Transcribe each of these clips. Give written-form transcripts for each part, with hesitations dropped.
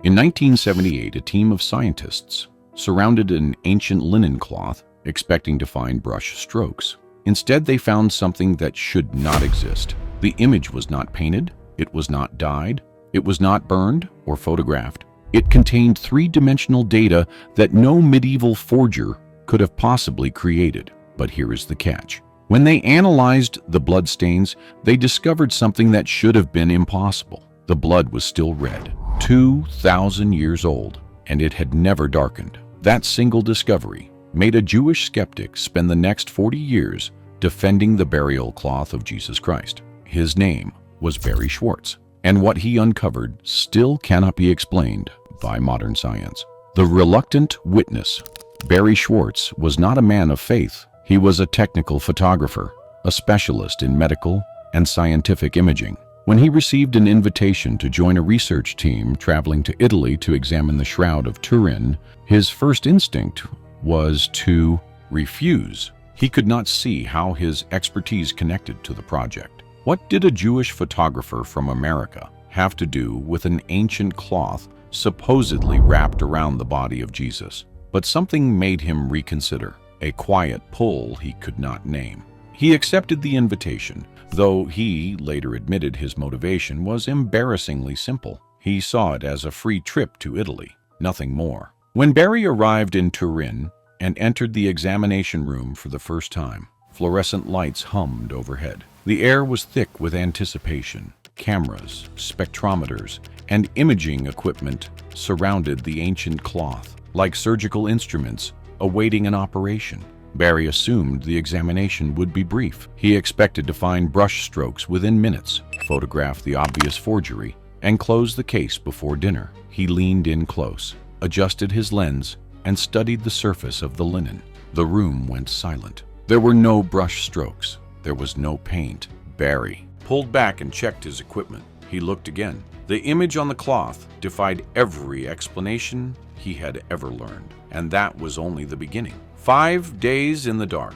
In 1978, a team of scientists surrounded an ancient linen cloth, expecting to find brush strokes. Instead, they found something that should not exist. The image was not painted, it was not dyed, it was not burned or photographed. It contained three-dimensional data that no medieval forger could have possibly created. But here is the catch. When they analyzed the bloodstains, they discovered something that should have been impossible. The blood was still red, 2,000 years old, and it had never darkened. That single discovery made a Jewish skeptic spend the next 40 years defending the burial cloth of Jesus Christ. His name was Barry Schwartz, and what he uncovered still cannot be explained by modern science. The reluctant witness. Barry Schwartz was not a man of faith. He was a technical photographer, a specialist in medical and scientific imaging. When he received an invitation to join a research team traveling to Italy to examine the Shroud of Turin, his first instinct was to refuse. He could not see how his expertise connected to the project. What did a Jewish photographer from America have to do with an ancient cloth supposedly wrapped around the body of Jesus? But something made him reconsider, a quiet pull he could not name. He accepted the invitation, though he later admitted his motivation was embarrassingly simple. He saw it as a free trip to Italy, nothing more. When Barry arrived in Turin and entered the examination room for the first time, fluorescent lights hummed overhead. The air was thick with anticipation. Cameras, spectrometers, and imaging equipment surrounded the ancient cloth, like surgical instruments awaiting an operation. Barry assumed the examination would be brief. He expected to find brush strokes within minutes, photograph the obvious forgery, and close the case before dinner. He leaned in close, adjusted his lens, and studied the surface of the linen. The room went silent. There were no brush strokes. There was no paint. Barry pulled back and checked his equipment. He looked again. The image on the cloth defied every explanation he had ever learned, and that was only the beginning. 5 days in the dark.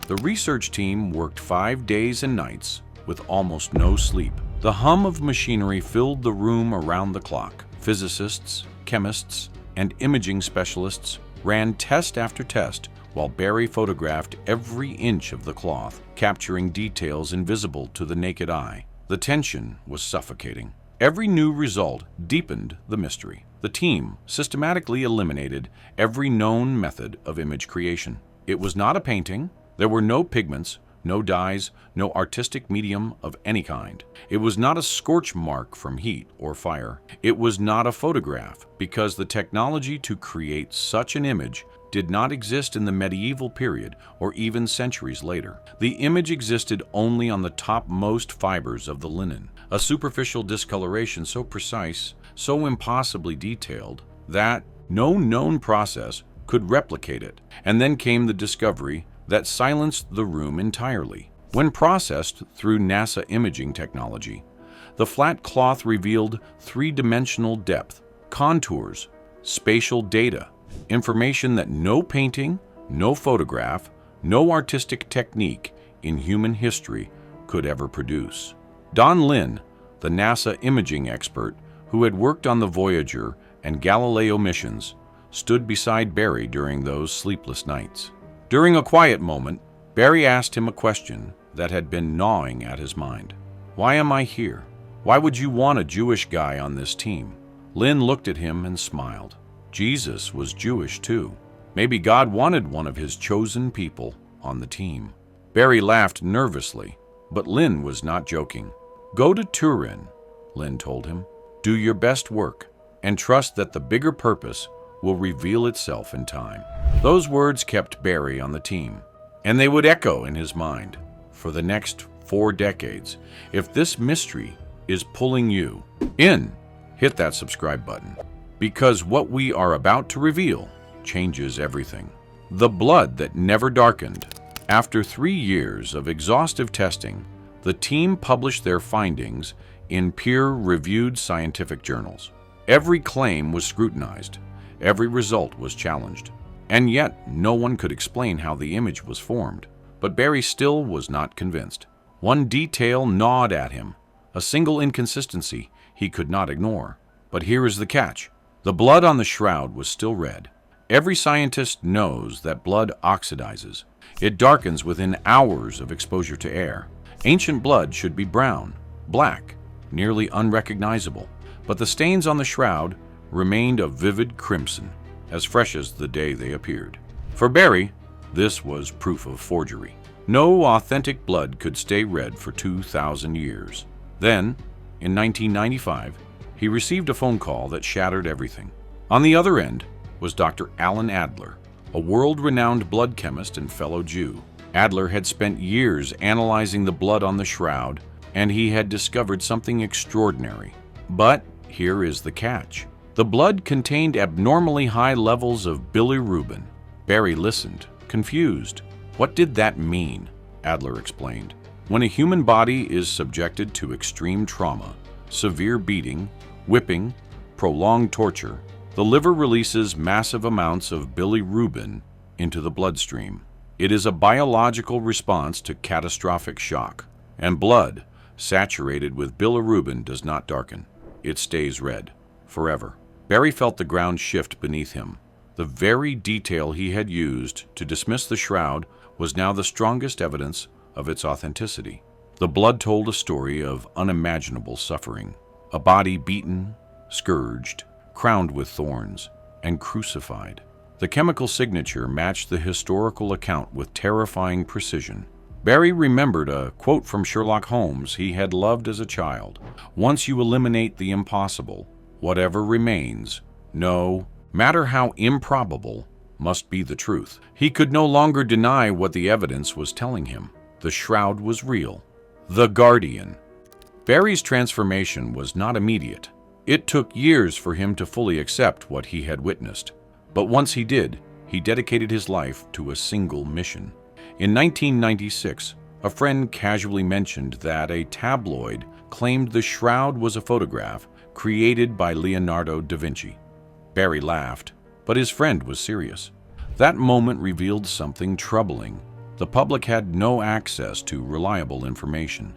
The research team worked 5 days and nights with almost no sleep. The hum of machinery filled the room around the clock. Physicists, chemists, and imaging specialists ran test after test while Barry photographed every inch of the cloth, capturing details invisible to the naked eye. The tension was suffocating. Every new result deepened the mystery. The team systematically eliminated every known method of image creation. It was not a painting. There were no pigments, no dyes, no artistic medium of any kind. It was not a scorch mark from heat or fire. It was not a photograph, because the technology to create such an image did not exist in the medieval period or even centuries later. The image existed only on the topmost fibers of the linen, a superficial discoloration so precise, so impossibly detailed, that no known process could replicate it. And then came the discovery that silenced the room entirely. When processed through NASA imaging technology, the flat cloth revealed three-dimensional depth, contours, spatial data, information that no painting, no photograph, no artistic technique in human history could ever produce. Don Lynn, the NASA imaging expert who had worked on the Voyager and Galileo missions, stood beside Barry during those sleepless nights. During a quiet moment, Barry asked him a question that had been gnawing at his mind. "Why am I here? Why would you want a Jewish guy on this team?" Lynn looked at him and smiled. Jesus was Jewish too. Maybe God wanted one of his chosen people on the team. Barry laughed nervously, but Lynn was not joking. "Go to Turin," Lynn told him. "Do your best work, and trust that the bigger purpose will reveal itself in time." Those words kept Barry on the team, and they would echo in his mind for the next 4 decades. If this mystery is pulling you in, hit that subscribe button, because what we are about to reveal changes everything. The blood that never darkened. After 3 years of exhaustive testing, the team published their findings in peer-reviewed scientific journals. Every claim was scrutinized. Every result was challenged. And yet, no one could explain how the image was formed. But Barry still was not convinced. One detail gnawed at him, a single inconsistency he could not ignore. But here is the catch. The blood on the shroud was still red. Every scientist knows that blood oxidizes. It darkens within hours of exposure to air. Ancient blood should be brown, black, nearly unrecognizable, but the stains on the shroud remained a vivid crimson, as fresh as the day they appeared. For Barry, this was proof of forgery. No authentic blood could stay red for 2,000 years. Then, in 1995, he received a phone call that shattered everything. On the other end was Dr. Alan Adler, a world-renowned blood chemist and fellow Jew. Adler had spent years analyzing the blood on the shroud, and he had discovered something extraordinary. But here is the catch. The blood contained abnormally high levels of bilirubin. Barry listened, confused. What did that mean? Adler explained. When a human body is subjected to extreme trauma, severe beating, whipping, prolonged torture, the liver releases massive amounts of bilirubin into the bloodstream. It is a biological response to catastrophic shock, and blood saturated with bilirubin does not darken. It stays red, forever. Barry felt the ground shift beneath him. The very detail he had used to dismiss the shroud was now the strongest evidence of its authenticity. The blood told a story of unimaginable suffering. A body beaten, scourged, crowned with thorns, and crucified. The chemical signature matched the historical account with terrifying precision. Barry remembered a quote from Sherlock Holmes he had loved as a child. Once you eliminate the impossible, whatever remains, no matter how improbable, must be the truth. He could no longer deny what the evidence was telling him. The shroud was real. The Guardian. Barry's transformation was not immediate. It took years for him to fully accept what he had witnessed. But once he did, he dedicated his life to a single mission. In 1996, a friend casually mentioned that a tabloid claimed the shroud was a photograph created by Leonardo da Vinci. Barry laughed, but his friend was serious. That moment revealed something troubling. The public had no access to reliable information.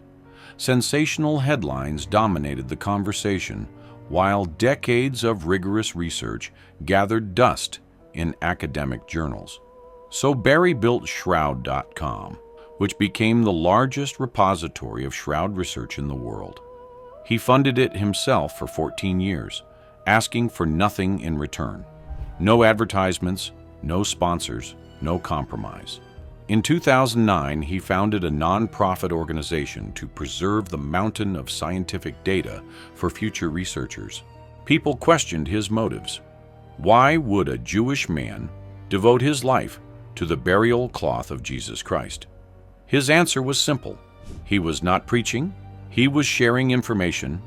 Sensational headlines dominated the conversation, while decades of rigorous research gathered dust in academic journals. So Barry built Shroud.com, which became the largest repository of shroud research in the world. He funded it himself for 14 years, asking for nothing in return. No advertisements, no sponsors, no compromise. In 2009, he founded a non-profit organization to preserve the mountain of scientific data for future researchers. People questioned his motives. Why would a Jewish man devote his life to the burial cloth of Jesus Christ? His answer was simple. He was not preaching, he was sharing information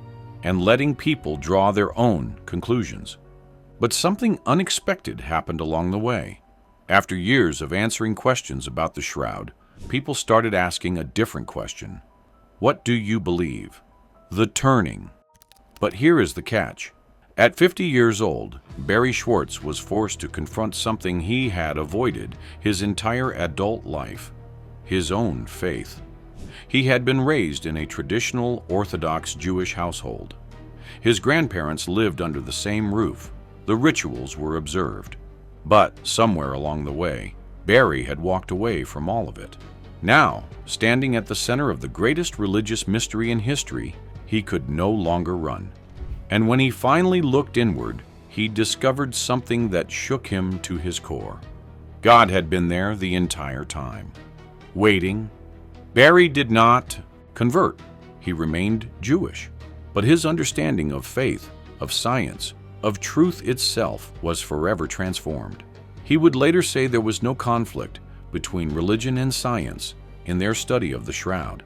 and letting people draw their own conclusions. But something unexpected happened along the way. After years of answering questions about the shroud, people started asking a different question. What do you believe? The turning. But here is the catch. At 50 years old, Barry Schwartz was forced to confront something he had avoided his entire adult life, his own faith. He had been raised in a traditional Orthodox Jewish household. His grandparents lived under the same roof. The rituals were observed. But somewhere along the way, Barry had walked away from all of it. Now, standing at the center of the greatest religious mystery in history, he could no longer run. And when he finally looked inward, he discovered something that shook him to his core. God had been there the entire time, waiting. Barry did not convert. He remained Jewish. But his understanding of faith, of science, of truth itself was forever transformed. He would later say there was no conflict between religion and science in their study of the shroud.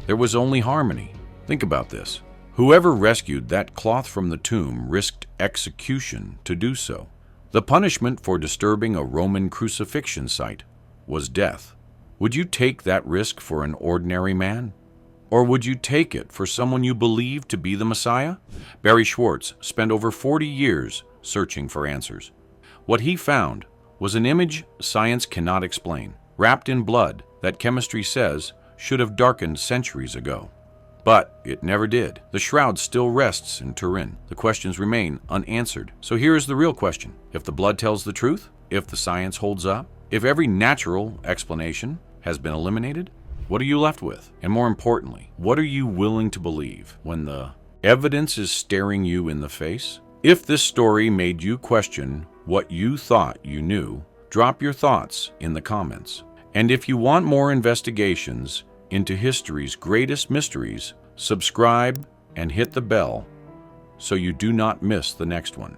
There was only harmony. Think about this. Whoever rescued that cloth from the tomb risked execution to do so. The punishment for disturbing a Roman crucifixion site was death. Would you take that risk for an ordinary man? Or would you take it for someone you believe to be the Messiah? Barry Schwartz spent over 40 years searching for answers. What he found was an image science cannot explain, wrapped in blood that chemistry says should have darkened centuries ago. But it never did. The shroud still rests in Turin. The questions remain unanswered. So here is the real question. If the blood tells the truth, if the science holds up, if every natural explanation has been eliminated, what are you left with? And more importantly, what are you willing to believe when the evidence is staring you in the face? If this story made you question what you thought you knew, drop your thoughts in the comments. And if you want more investigations into history's greatest mysteries, subscribe and hit the bell so you do not miss the next one.